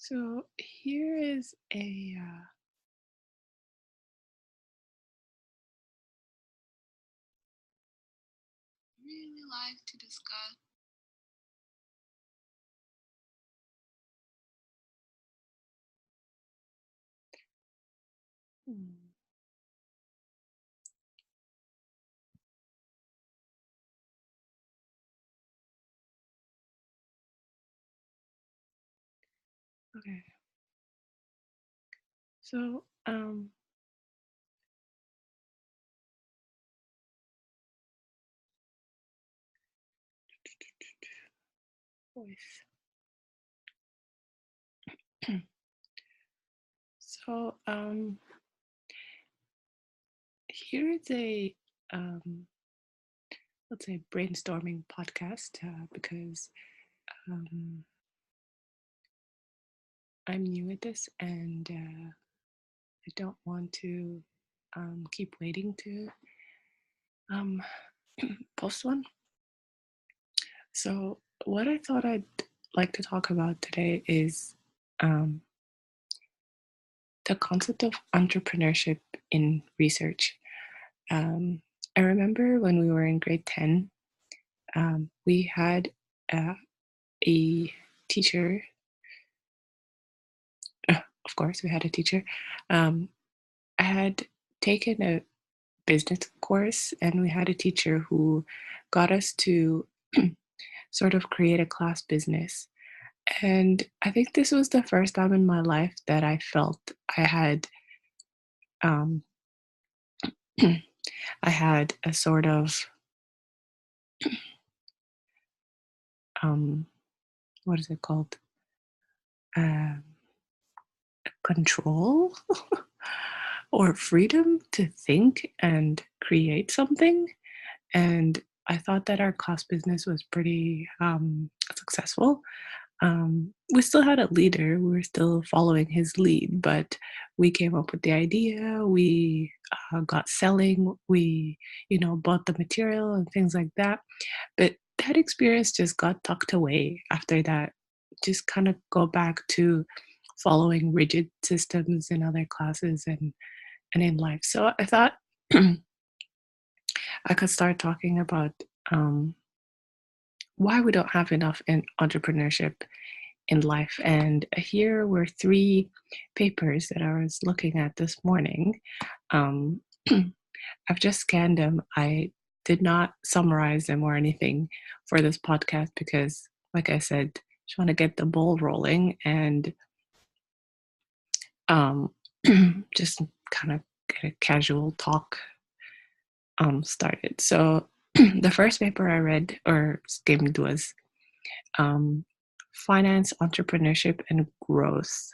So here is a really like to discuss. Hmm, Okay, so voice. So here is a um, let's say brainstorming podcast because um, I'm new at this and I don't want to keep waiting to um, post one. So what I thought I'd like to talk about today is um, the concept of entrepreneurship in research. Um, I remember when we were in grade 10, we had uh, a teacher. Of course, we had a teacher. Um, I had taken a business course, and we had a teacher who got us to sort of create a class business. And I think this was the first time in my life that I felt I had um, I had a sort of um, what is it called? Um, Control or freedom to think and create something. And I thought that our class business was pretty successful. We still had a leader, we were still following his lead, but we came up with the idea, we got selling, we, bought the material and things like that. But that experience just got tucked away after that, just kind of go back to following rigid systems in other classes and in life. So I thought I could start talking about um, why we don't have enough in entrepreneurship in life. And here were three papers that I was looking at this morning. Um, I've just scanned them. I did not summarize them or anything for this podcast because, like I said, just want to get the ball rolling and um, just kind of get a casual talk started. So the first paper I read or skimmed was um, Finance, Entrepreneurship, and Growth,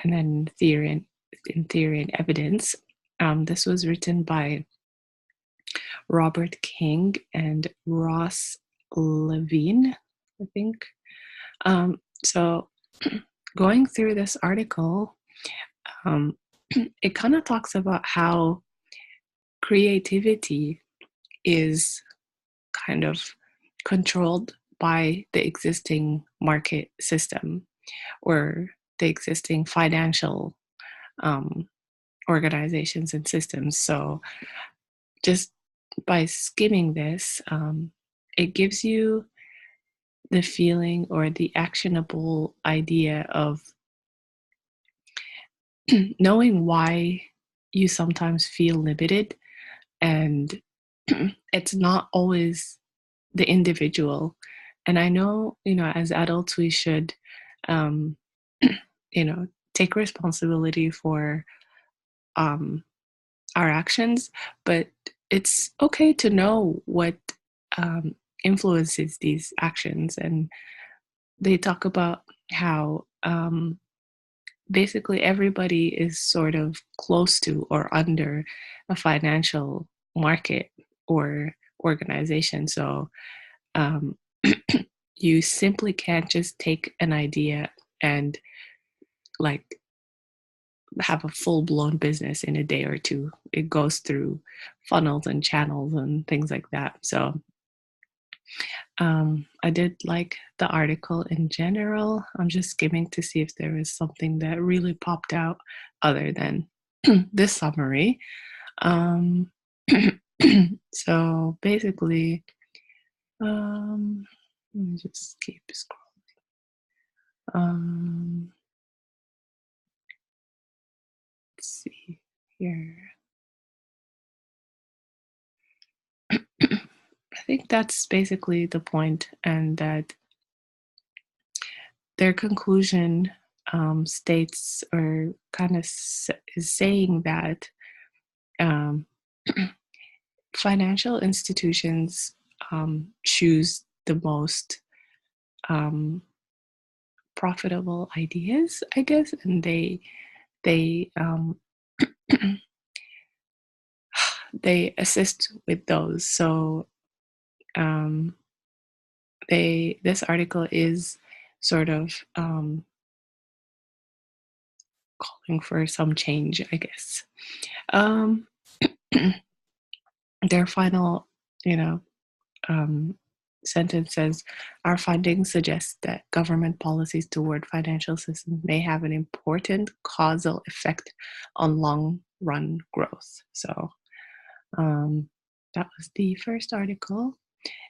and then in Theory and Evidence. This was written by Robert King and Ross Levine, I think. So going through this article, um, it kind of talks about how creativity is kind of controlled by the existing market system or the existing financial um, organizations and systems. So just by skimming this, it gives you the feeling or the actionable idea of knowing why you sometimes feel limited, and it's not always the individual. And I know, as adults, we should, um, take responsibility for um, our actions, but it's okay to know what um, influences these actions. And they talk about how basically everybody is sort of close to or under a financial market or organization. So um, you simply can't just take an idea and like have a full blown business in a day or two. It goes through funnels and channels and things like that. So I did like the article in general. I'm just skimming to see if there is something that really popped out other than this summary. Um, so basically, um, let me just keep scrolling. Let's see here. I think that's basically the point, and that their conclusion states or kind of is saying that um, financial institutions choose the most um, profitable ideas, I guess, and they they assist with those. So um, they this article is sort of calling for some change, I guess. Um, their final, you know, um, sentence says, our findings suggest that government policies toward financial systems may have an important causal effect on long run growth. So that was the first article.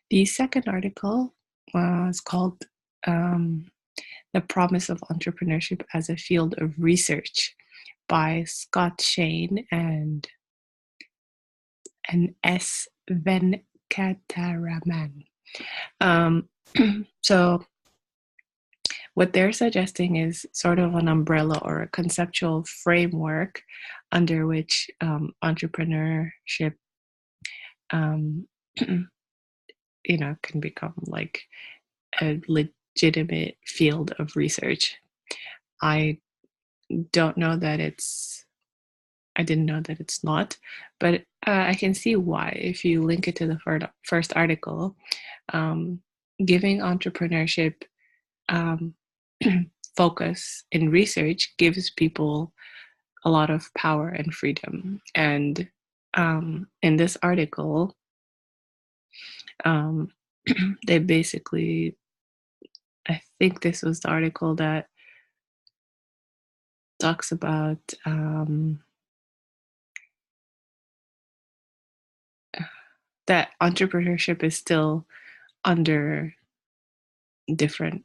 The second article was called The Promise of Entrepreneurship as a Field of Research by Scott Shane and S. Venkataraman. Um, so what they're suggesting is sort of an umbrella or a conceptual framework under which entrepreneurship, um, can become like a legitimate field of research. I don't know that it's. I didn't know that it's not, but I can see why. If you link it to the first article, um, giving entrepreneurship um, focus in research gives people a lot of power and freedom. And in this article, um, they basically, I think this was the article that talks about that entrepreneurship is still under different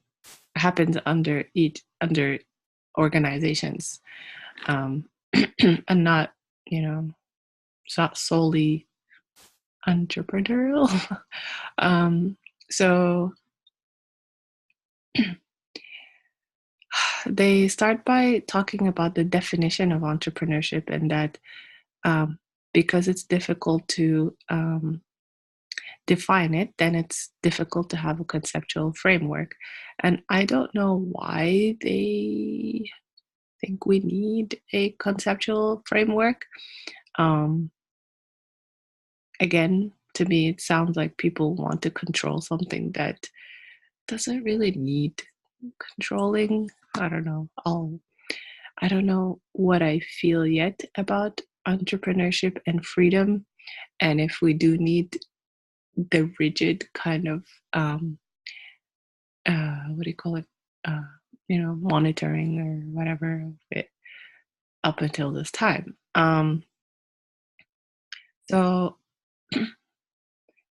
happens under organizations, um, and not it's not solely entrepreneurial. um, so they start by talking about the definition of entrepreneurship, and that um, because it's difficult to define it, then it's difficult to have a conceptual framework. And I don't know why they think we need a conceptual framework. Um, Again, to me, it sounds like people want to control something that doesn't really need controlling. I don't know. I don't know what I feel yet about entrepreneurship and freedom, and if we do need the rigid kind of what do you call it? Uh, monitoring or whatever of it up until this time. So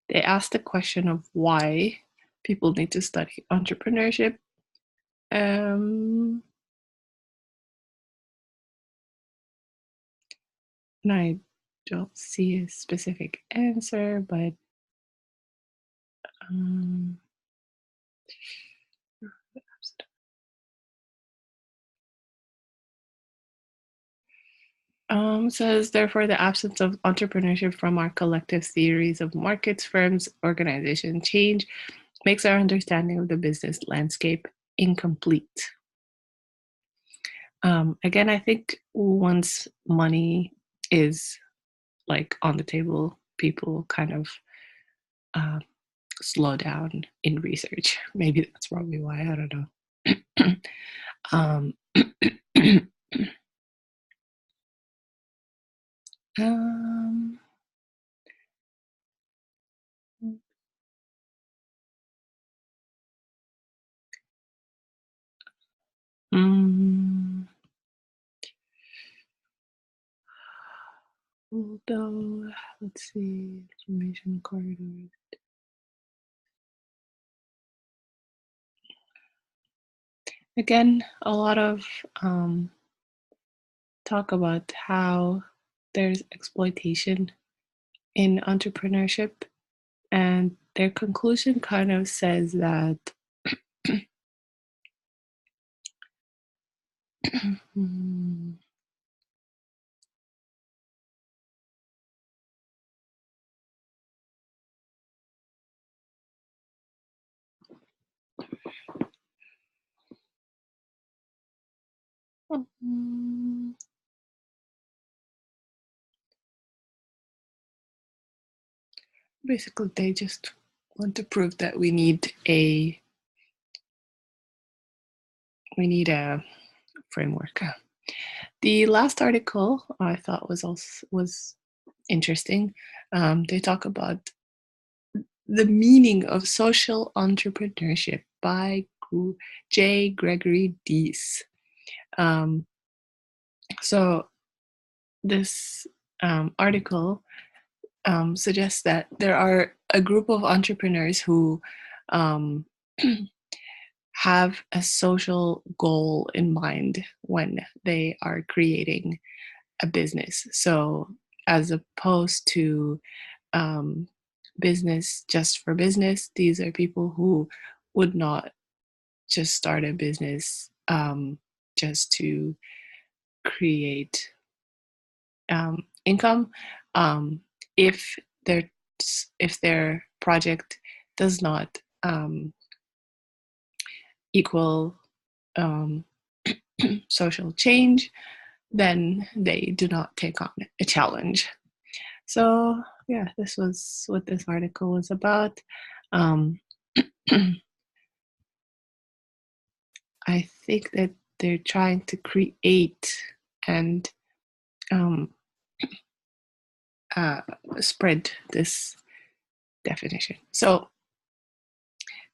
they asked the question of why people need to study entrepreneurship. And I don't see a specific answer, but um, says, therefore, the absence of entrepreneurship from our collective theories of markets, firms, organization change makes our understanding of the business landscape incomplete. Again, I think once money is like on the table, people kind of uh, slow down in research. Maybe that's probably why. I don't know. um, um, Mm, although, let's see, information corridors. Again, a lot of talk about how there's exploitation in entrepreneurship, and their conclusion kind of says that mm, mm, basically they just want to prove that we need a framework. The last article I thought was interesting. They talk about the meaning of social entrepreneurship by J. Gregory Deese. Um, so this article suggests that there are a group of entrepreneurs who um, have a social goal in mind when they are creating a business. So, as opposed to um, business just for business, these are people who would not just start a business just to create income if their if their project does not equal um, social change, then they do not take on a challenge. So yeah, this was what this article was about. Um, I think that they're trying to create and um, uh, spread this definition. So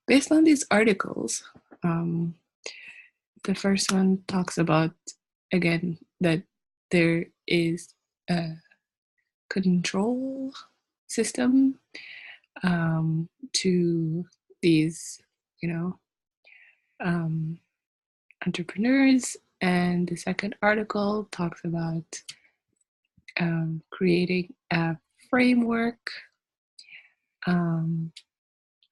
based on these articles, um, the first one talks about, again, that there is a control system to these, you know, um, entrepreneurs. And the second article talks about creating a framework, um,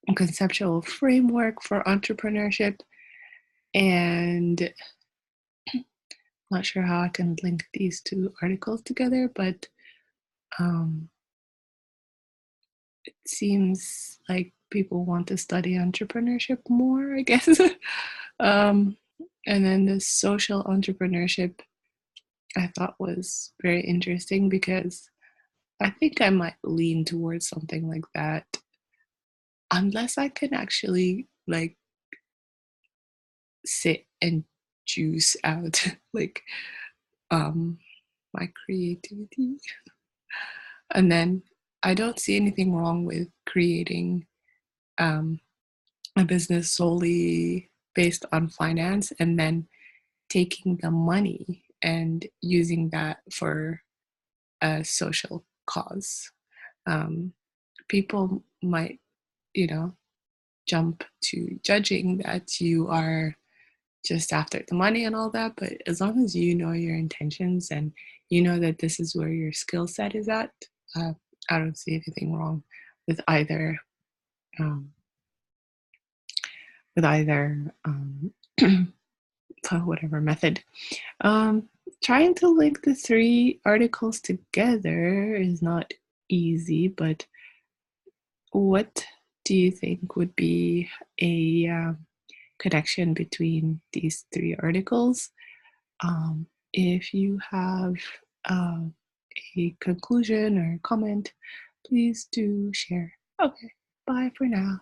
a conceptual framework for entrepreneurship. And not sure how I can link these two articles together, but um, it seems like people want to study entrepreneurship more, I guess. um, and then the social entrepreneurship I thought was very interesting because I think I might lean towards something like that unless I can actually like sit and juice out like um my creativity. And then I don't see anything wrong with creating um, a business solely based on finance and then taking the money and using that for a social cause. Um, People might, you know, jump to judging that you are just after the money and all that, but as long as you know your intentions and you know that this is where your skill set is at, uh, I don't see anything wrong with either um, with either whatever method. Um, Trying to link the three articles together is not easy, but what do you think would be a connection between these three articles? If you have um, a conclusion or comment, please do share. Okay, bye for now.